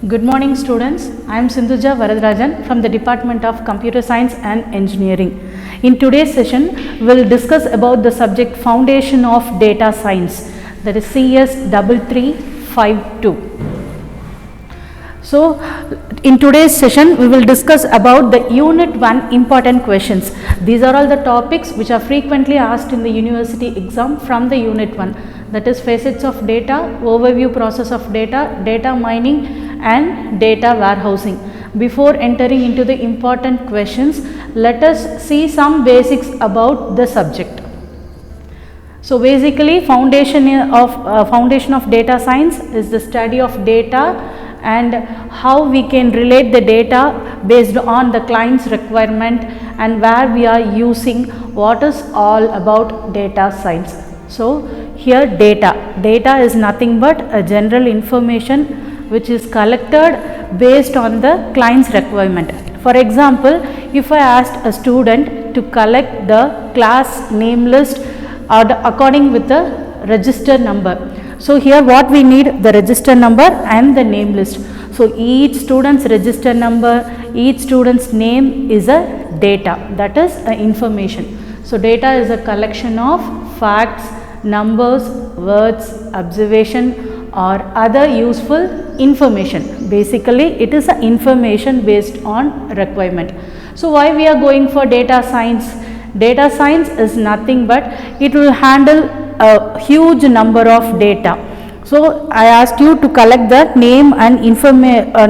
Good morning students, I am Sindhuja Varadarajan from the Department of Computer Science and Engineering. In today's session, we will discuss about the subject Foundation of Data Science, that is CS 3352. So, in today's session, we will discuss about the Unit 1 important questions. These are all the topics which are frequently asked in the university exam from the Unit 1. That is facets of data, overview process of data, data mining and data warehousing. Before entering into the important questions, let us see some basics about the subject. So basically foundation of data science is the study of data and how we can relate the data based on the client's requirement and where we are using what is all about data science. So here data is nothing but a general information which is collected based on the client's requirement. For example, if I asked a student to collect the class name list according with the register number. So here what we need, the register number and the name list. So each student's register number, each student's name is a data, that is a information. So data is a collection of facts, numbers, words, observation or other useful information. Basically it is a information based on requirement. So why we are going for data science? Data science is nothing but it will handle a huge number of data. So I asked you to collect the name and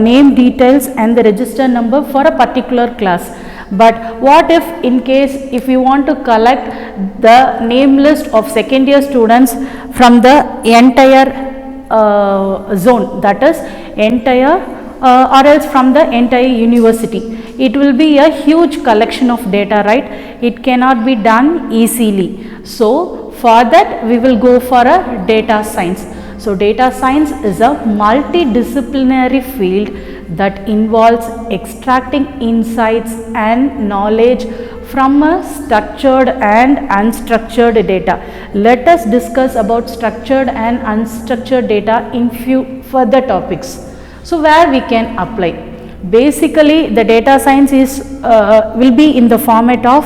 name details and the register number for a particular class. But what if you want to collect the name list of second year students from the entire zone, that is entire or else from the entire university, it will be a huge collection of data, right? It cannot be done easily. So for that we will go for a data science. So data science is a multidisciplinary field that involves extracting insights and knowledge from a structured and unstructured data. Let us discuss about structured and unstructured data in few further topics. So where we can apply? Basically the data science is will be in the format of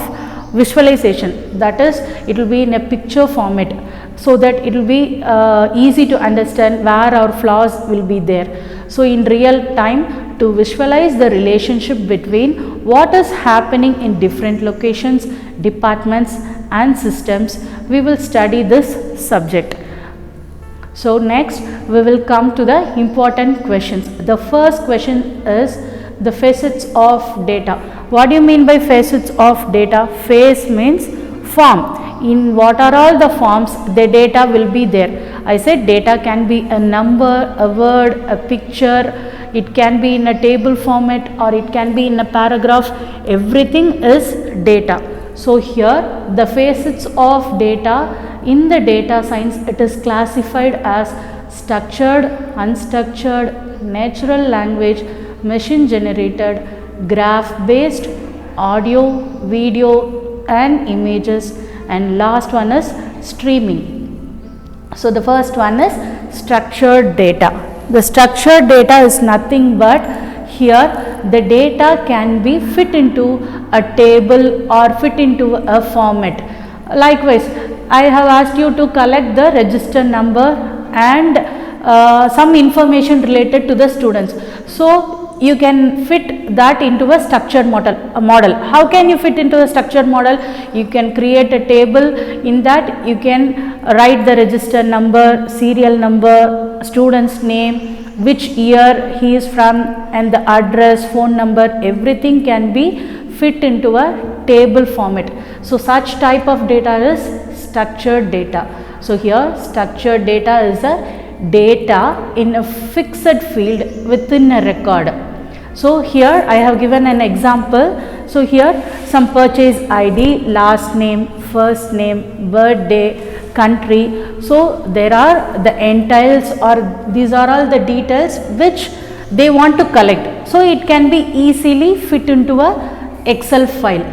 visualization, that is it will be in a picture format, so that it will be easy to understand where our flaws will be there. So in real time, to visualize the relationship between what is happening in different locations, departments and systems, we will study this subject. So next we will come to the important questions. The first question is the facets of data. What do you mean by facets of data? Face means form. In what are all the forms the data will be there. I said data can be a number, a word, a picture, it can be in a table format or it can be in a paragraph. Everything is data. So here the facets of data in the data science, it is classified as structured, unstructured, natural language, machine generated, graph based, audio, video and images, and last one is streaming. So the first one is structured data. The structured data is nothing but here the data can be fit into a table or fit into a format. Likewise, I have asked you to collect the register number and some information related to the students. So you can fit that into a structured model. How can you fit into a structured model? You can create a table. In that you can write the register number, serial number, student's name, which year he is from and the address, phone number, everything can be fit into a table format. So such type of data is structured data. So here structured data is a data in a fixed field within a record. So here I have given an example. So here some purchase ID, last name, first name, birthday, country. So there are the entails or these are all the details which they want to collect. So it can be easily fit into a Excel file.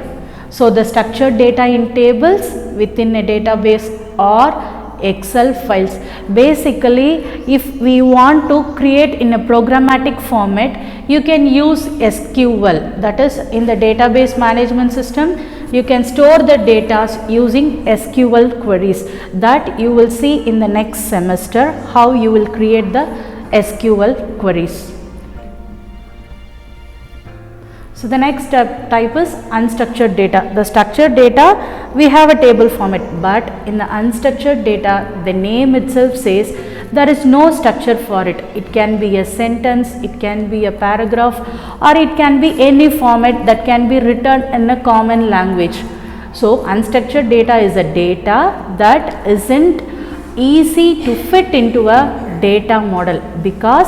So the structured data in tables within a database or Excel files. Basically, if we want to create in a programmatic format, you can use SQL, that is in the database management system. You can store the data using SQL queries, that you will see in the next semester how you will create the SQL queries. So the next type is unstructured data. The structured data, we have a table format, but in the unstructured data, the name itself says there is no structure for it. It can be a sentence, it can be a paragraph, or it can be any format that can be written in a common language. So unstructured data is a data that isn't easy to fit into a data model because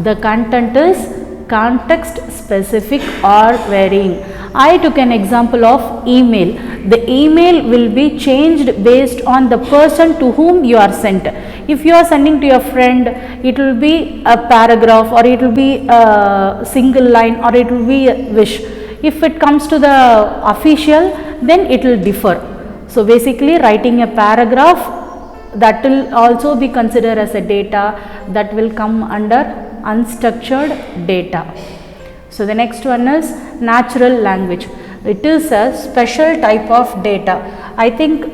the content is context specific or varying. I took an example of email. The email will be changed based on the person to whom you are sent. If you are sending to your friend, it will be a paragraph, or it will be a single line, or it will be a wish. If it comes to the official, then it will differ. So basically, writing a paragraph, that will also be considered as a data that will come under unstructured data. So the next one is natural language. It is a special type of data. I think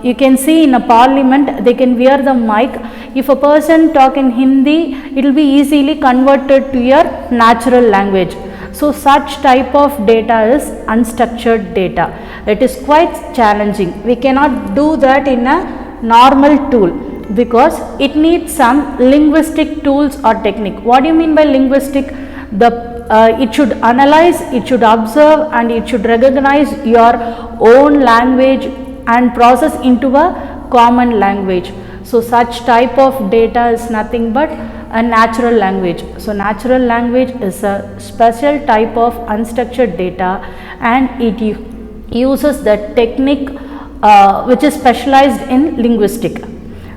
you can see in a parliament, they can wear the mic. If a person talk in Hindi, it will be easily converted to your natural language. So such type of data is unstructured data. It is quite challenging. We cannot do that in a normal tool, because it needs some linguistic tools or technique. What do you mean by linguistic? It should analyze, it should observe, and it should recognize your own language and process into a common language. So such type of data is nothing but a natural language. So natural language is a special type of unstructured data, and it uses the technique which is specialized in linguistic.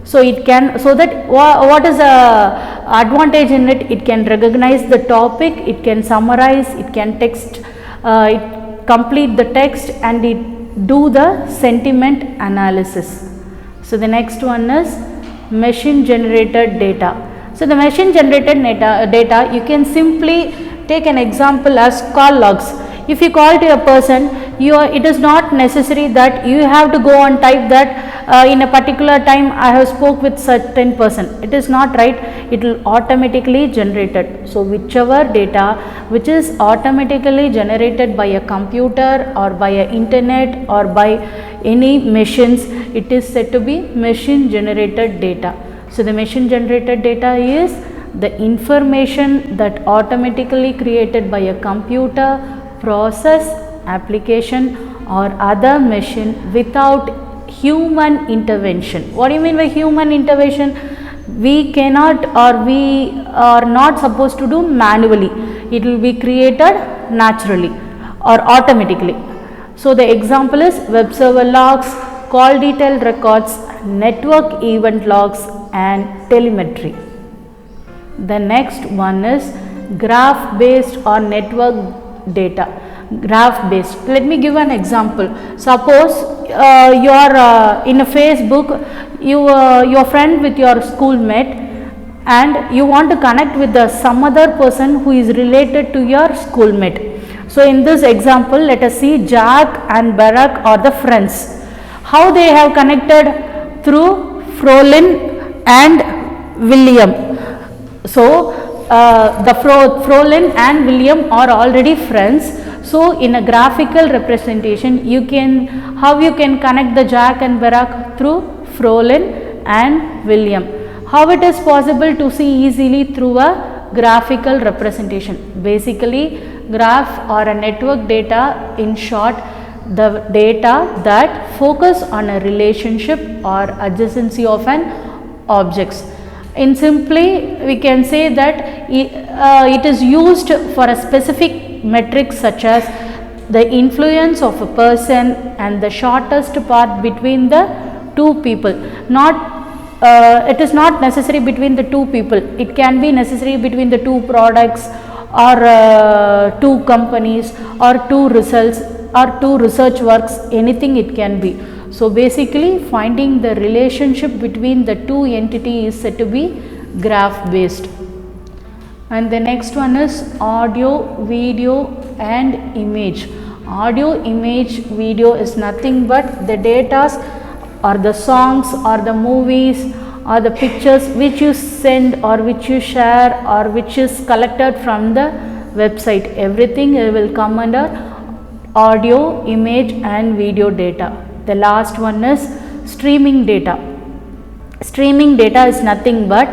So it can, so that what is the advantage in it? It can recognize the topic, it can summarize, it can text, it complete the text, and it do the sentiment analysis. So the next one is machine generated data. So the machine generated data, you can simply take an example as call logs. If you call to a person, it is not necessary that you have to go and type that in a particular time I have spoke with certain person. It is not right. It will automatically generated. So whichever data which is automatically generated by a computer or by a internet or by any machines, it is said to be machine generated data. So the machine generated data is the information that automatically created by a computer, process, application or other machine without human intervention. What do you mean by human intervention? We cannot, or we are not supposed to do manually. It will be created naturally or automatically. So the example is web server logs, call detail records, network event logs and telemetry. The next one is graph based or network data. Graph based. Let me give an example. Suppose you are in a Facebook, your friend with your schoolmate, and you want to connect with some other person who is related to your schoolmate. So in this example, let us see Jack and Barack are the friends. How they have connected? Through Frolin and William. So the Frolin and William are already friends. So in a graphical representation, how you can connect the Jack and Barack? Through Frolin and William. How it is possible to see easily? Through a graphical representation. Basically, graph or a network data, in short, the data that focus on a relationship or adjacency of an objects. In simply, we can say that it is used for a specific metric such as the influence of a person and the shortest path between the two people. It is not necessary between the two people. It can be necessary between the two products or two companies or two results or two research works, anything it can be. So basically finding the relationship between the two entities is said to be graph based. And the next one is audio, video and image. Audio, image, video is nothing but the data or the songs or the movies or the pictures which you send or which you share or which is collected from the website. Everything will come under audio, image and video data. The last one is streaming data. Streaming data is nothing but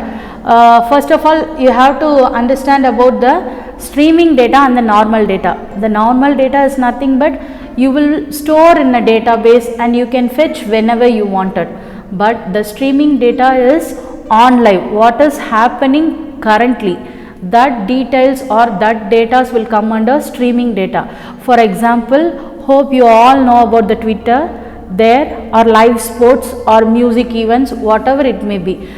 first of all you have to understand about the streaming data and the normal data. The normal data is nothing but you will store in a database and you can fetch whenever you wanted. But the streaming data is on live, what is happening currently, that details or that data will come under streaming data. For example, hope you all know about the Twitter. There are live sports or music events, whatever it may be,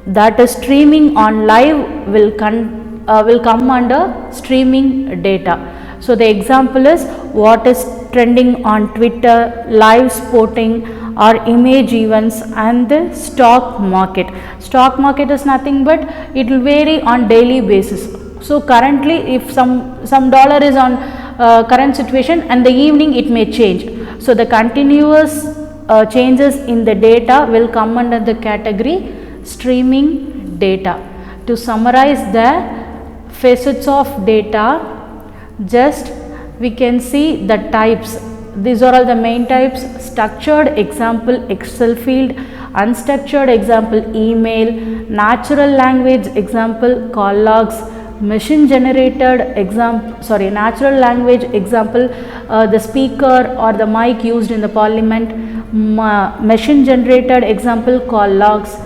that is streaming on live will come under streaming data. So the example is what is trending on Twitter, live sporting or image events and the stock market. Stock market is nothing but it will vary on daily basis. So currently if some dollar is on current situation and the evening it may change. So the continuous changes in the data will come under the category streaming data. To summarize the facets of data, just we can see the types. These are all the main types: structured example Excel field, unstructured example email, natural language example call logs, machine generated natural language example the speaker or the mic used in the parliament, machine generated example call logs,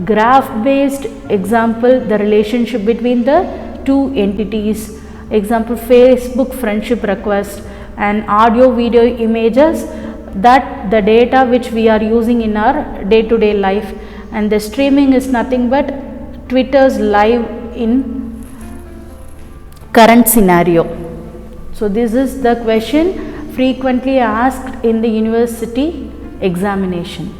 graph based example the relationship between the two entities, example Facebook friendship request, and audio video images, that the data which we are using in our day to day life. And the streaming is nothing but Twitter's live in current scenario. So this is the question frequently asked in the university examination.